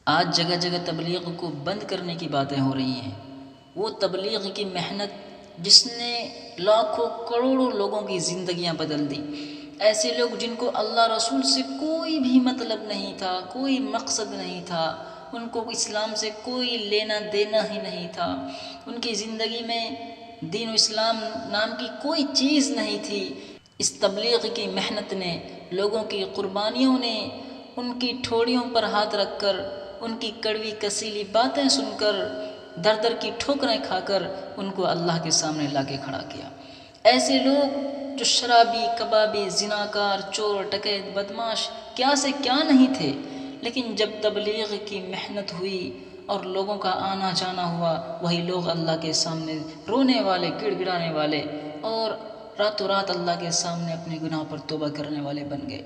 آج جگہ جگہ تبلیغ کو بند کرنے کی باتیں ہو رہی ہیں۔ وہ تبلیغ کی محنت جس نے لاکھوں کروڑوں لوگوں کی زندگیاں بدل دی، ایسے لوگ جن کو اللہ رسول سے کوئی بھی مطلب نہیں تھا، کوئی مقصد نہیں تھا، ان کو اسلام سے کوئی لینا دینا ہی نہیں تھا، ان کی زندگی میں دین و اسلام نام کی کوئی چیز نہیں تھی، اس تبلیغ کی محنت نے، لوگوں کی قربانیوں نے، ان کی ٹھوڑیوں پر ہاتھ رکھ کر، ان کی کڑوی کسیلی باتیں سن کر، در در کی ٹھوکریں کھا کر ان کو اللہ کے سامنے لا کے کھڑا کیا۔ ایسے لوگ جو شرابی، کبابی، زناکار، چور، ڈکیت، بدماش، کیا سے کیا نہیں تھے، لیکن جب تبلیغ کی محنت ہوئی اور لوگوں کا آنا جانا ہوا، وہی لوگ اللہ کے سامنے رونے والے، گڑ گڑانے والے اور راتوں رات اللہ کے سامنے اپنے گناہ پر توبہ کرنے والے بن گئے۔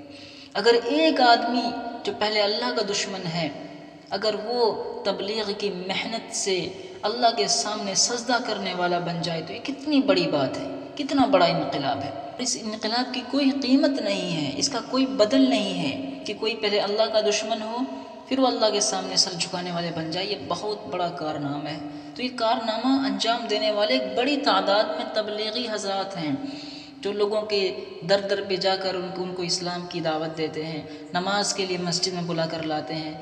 اگر ایک آدمی جو پہلے اللہ کا دشمن ہے، اگر وہ تبلیغ کی محنت سے اللہ کے سامنے سجدہ کرنے والا بن جائے تو یہ کتنی بڑی بات ہے، کتنا بڑا انقلاب ہے۔ اس انقلاب کی کوئی قیمت نہیں ہے، اس کا کوئی بدل نہیں ہے کہ کوئی پہلے اللہ کا دشمن ہو پھر وہ اللہ کے سامنے سر جھکانے والے بن جائے۔ یہ بہت بڑا کارنامہ ہے۔ تو یہ کارنامہ انجام دینے والے ایک بڑی تعداد میں تبلیغی حضرات ہیں جو لوگوں کے در در پہ جا کر ان کو اسلام کی دعوت دیتے ہیں، نماز کے لیے مسجد میں بلا کر لاتے ہیں،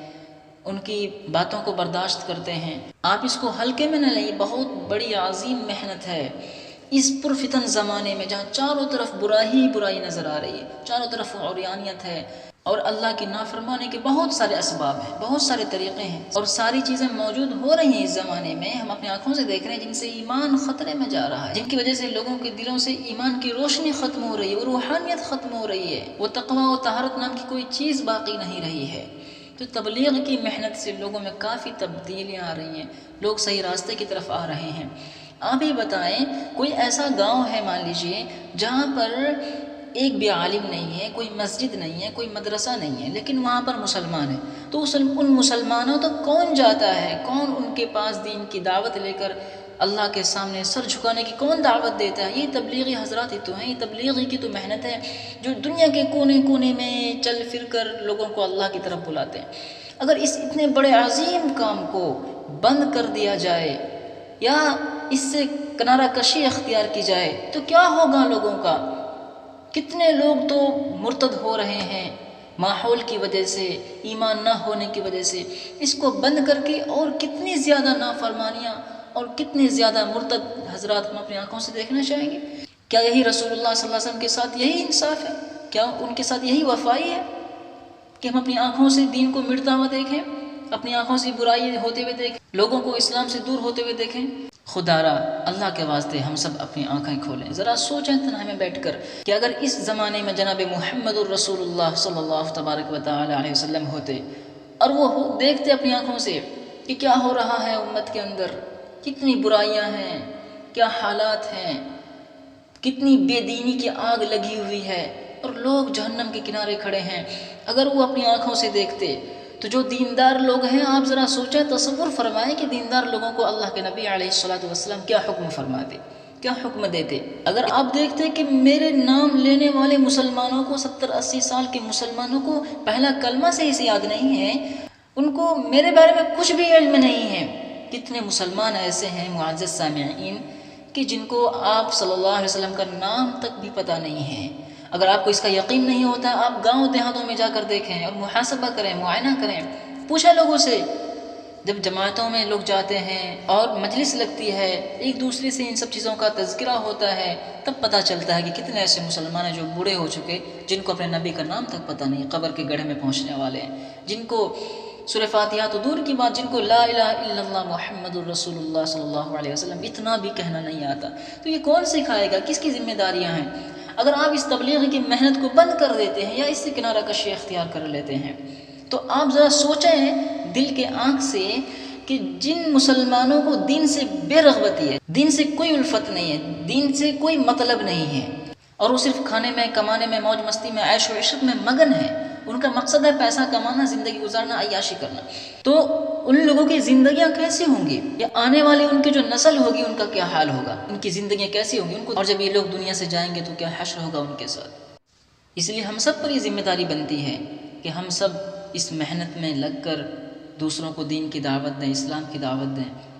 ان کی باتوں کو برداشت کرتے ہیں۔ آپ اس کو ہلکے میں نہ لیں، بہت بڑی عظیم محنت ہے۔ اس پرفتن زمانے میں جہاں چاروں طرف برائی برائی نظر آ رہی ہے، چاروں طرف عریانیت ہے اور اللہ کی نافرمانی کے بہت سارے اسباب ہیں، بہت سارے طریقے ہیں اور ساری چیزیں موجود ہو رہی ہیں اس زمانے میں، ہم اپنی آنکھوں سے دیکھ رہے ہیں، جن سے ایمان خطرے میں جا رہا ہے، جن کی وجہ سے لوگوں کے دلوں سے ایمان کی روشنی ختم ہو رہی ہے، وہ روحانیت ختم ہو رہی ہے، وہ تقویٰ و طہارت نام کی کوئی چیز باقی نہیں رہی ہے۔ تو تبلیغ کی محنت سے لوگوں میں کافی تبدیلیاں آ رہی ہیں، لوگ صحیح راستے کی طرف آ رہے ہیں۔ آپ ہی بتائیں، کوئی ایسا گاؤں ہے مان لیجئے جہاں پر ایک بھی عالم نہیں ہے، کوئی مسجد نہیں ہے، کوئی مدرسہ نہیں ہے، لیکن وہاں پر مسلمان ہیں، تو ان مسلمانوں تک کون جاتا ہے؟ کون ان کے پاس دین کی دعوت لے کر اللہ کے سامنے سر جھکانے کی کون دعوت دیتا ہے؟ یہ تبلیغی حضرات ہی تو ہیں، یہ تبلیغی کی تو محنت ہے جو دنیا کے کونے کونے میں چل پھر کر لوگوں کو اللہ کی طرف بلاتے ہیں۔ اگر اس اتنے بڑے عظیم کام کو بند کر دیا جائے یا اس سے کنارہ کشی اختیار کی جائے تو کیا ہوگا لوگوں کا؟ کتنے لوگ تو مرتد ہو رہے ہیں ماحول کی وجہ سے، ایمان نہ ہونے کی وجہ سے۔ اس کو بند کر کے اور کتنی زیادہ نافرمانیاں اور کتنے زیادہ مرتد حضرات ہم اپنی آنکھوں سے دیکھنا چاہیں گے؟ کیا یہی رسول اللہ صلی اللہ علیہ وسلم کے ساتھ یہی انصاف ہے؟ کیا ان کے ساتھ یہی وفائی ہے کہ ہم اپنی آنکھوں سے دین کو مٹتا ہوا دیکھیں، اپنی آنکھوں سے برائی ہوتے ہوئے دیکھیں، لوگوں کو اسلام سے دور ہوتے ہوئے دیکھیں؟ خدا را اللہ کے واسطے ہم سب اپنی آنکھیں کھولیں، ذرا سوچیں تنہائی میں بیٹھ کر کہ اگر اس زمانے میں جناب محمد الرسول اللہ صلی اللہ تبارک و تعالی علیہ وسلم ہوتے اور وہ دیکھتے اپنی آنکھوں سے کہ کیا ہو رہا ہے امت کے اندر، کتنی برائیاں ہیں، کیا حالات ہیں، کتنی بے دینی کی آگ لگی ہوئی ہے اور لوگ جہنم کے کنارے کھڑے ہیں، اگر وہ اپنی آنکھوں سے دیکھتے تو جو دیندار لوگ ہیں، آپ ذرا سوچیں، تصور فرمائیں کہ دیندار لوگوں کو اللہ کے نبی علیہ السلام کیا حکم فرماتے، کیا حکم دیتے۔ اگر آپ دیکھتے کہ میرے نام لینے والے مسلمانوں کو، 70-80 سال کے مسلمانوں کو پہلا کلمہ سے اسے یاد نہیں ہے، ان کو میرے بارے میں کچھ بھی علم نہیں ہے۔ کتنے مسلمان ایسے ہیں معزز سامعین کہ جن کو آپ صلی اللہ علیہ وسلم کا نام تک بھی پتہ نہیں ہے۔ اگر آپ کو اس کا یقین نہیں ہوتا، آپ گاؤں دیہاتوں میں جا کر دیکھیں اور محاسبہ کریں، معائنہ کریں، پوچھیں لوگوں سے۔ جب جماعتوں میں لوگ جاتے ہیں اور مجلس لگتی ہے، ایک دوسرے سے ان سب چیزوں کا تذکرہ ہوتا ہے، تب پتہ چلتا ہے کہ کتنے ایسے مسلمان ہیں جو بوڑھے ہو چکے، جن کو اپنے نبی کا نام تک پتہ نہیں، قبر کے گڑھے میں پہنچنے والے ہیں، جن کو سورہ فاتحہ تو دور کی بات، جن کو لا الہ الا اللہ محمد الرسول اللہ صلی اللہ علیہ وسلم اتنا بھی کہنا نہیں آتا۔ تو یہ کون سکھائے گا؟ کس کی ذمہ داریاں ہیں؟ اگر آپ اس تبلیغ کی محنت کو بند کر دیتے ہیں یا اس سے کنارہ کشی اختیار کر لیتے ہیں تو آپ ذرا سوچیں دل کے آنکھ سے کہ جن مسلمانوں کو دین سے بے رغبتی ہے، دین سے کوئی الفت نہیں ہے، دین سے کوئی مطلب نہیں ہے اور وہ صرف کھانے میں، کمانے میں، موج مستی میں، عیش و عشرت میں مگن ہے، ان کا مقصد ہے پیسہ کمانا، زندگی گزارنا، عیاشی کرنا، تو ان لوگوں کی زندگیاں کیسی ہوں گی؟ یا آنے والے ان کی جو نسل ہوگی ان کا کیا حال ہوگا؟ ان کی زندگیاں کیسی ہوں گی؟ ان کو، اور جب یہ لوگ دنیا سے جائیں گے تو کیا حشر ہوگا ان کے ساتھ؟ اس لیے ہم سب پر یہ ذمہ داری بنتی ہے کہ ہم سب اس محنت میں لگ کر دوسروں کو دین کی دعوت دیں، اسلام کی دعوت دیں۔